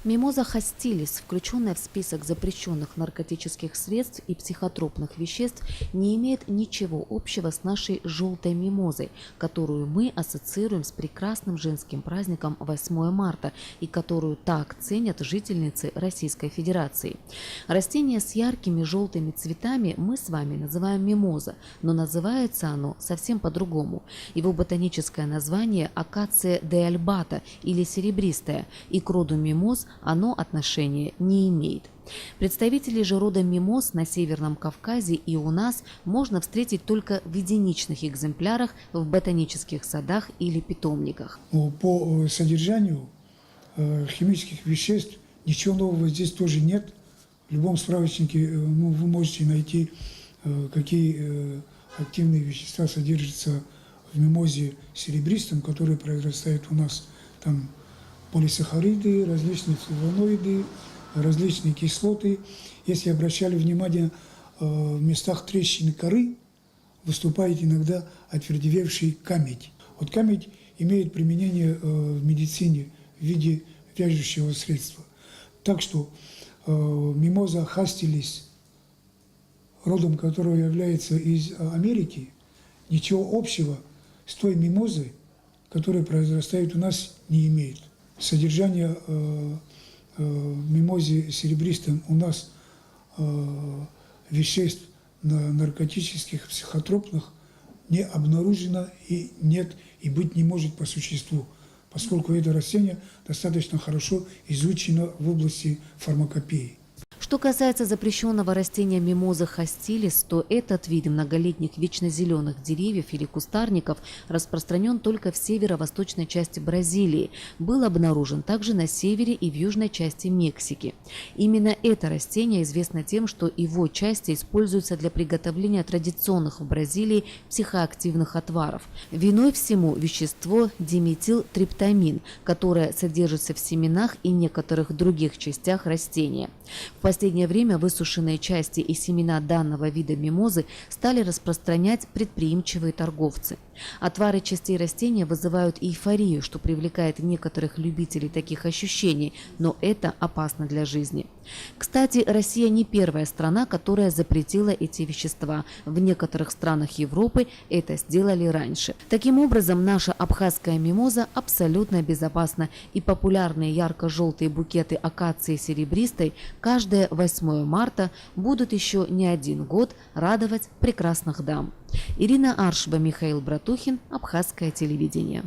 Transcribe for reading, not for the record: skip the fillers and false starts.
Мимоза хостилис, включенная в список запрещенных наркотических средств и психотропных веществ, не имеет ничего общего с нашей желтой мимозой, которую мы ассоциируем с прекрасным женским праздником 8 марта и которую так ценят жительницы Российской Федерации. Растение с яркими желтыми цветами мы с вами называем мимоза, но называется оно совсем по-другому. Его ботаническое название – акация де альбата или серебристая, и к роду мимоз оно отношения не имеет. Представителей же рода мимоз на Северном Кавказе и у нас можно встретить только в единичных экземплярах в ботанических садах или питомниках. По содержанию химических веществ ничего нового здесь тоже нет. В любом справочнике вы можете найти, какие активные вещества содержатся в мимозе серебристом, который произрастает у нас. Там полисахариды, различные флавоноиды, различные кислоты. Если обращали внимание, в местах трещины коры выступает иногда отвердевевший камедь. Вот камедь имеет применение в медицине в виде вяжущего средства. Так что мимоза хастилис, родом которого является из Америки, ничего общего с той мимозой, которая произрастает у нас, не имеет. Содержание мимозе серебристом у нас веществ наркотических, психотропных не обнаружено и нет, и быть не может по существу, поскольку это растение достаточно хорошо изучено в области фармакопеи. Что касается запрещенного растения мимоза хостилис, то этот вид многолетних вечнозеленых деревьев или кустарников распространен только в северо-восточной части Бразилии, был обнаружен также на севере и в южной части Мексики. Именно это растение известно тем, что его части используются для приготовления традиционных в Бразилии психоактивных отваров. Виной всему вещество диметилтриптамин, которое содержится в семенах и некоторых других частях растения. В последнее время высушенные части и семена данного вида мимозы стали распространять предприимчивые торговцы. Отвары частей растения вызывают эйфорию, что привлекает некоторых любителей таких ощущений, но это опасно для жизни. Кстати, Россия не первая страна, которая запретила эти вещества. В некоторых странах Европы это сделали раньше. Таким образом, наша абхазская мимоза абсолютно безопасна, и популярные ярко-желтые букеты акации серебристой каждое 8 марта будут еще не один год радовать прекрасных дам. Ирина Аршба, Михаил Братухин, Абхазское телевидение.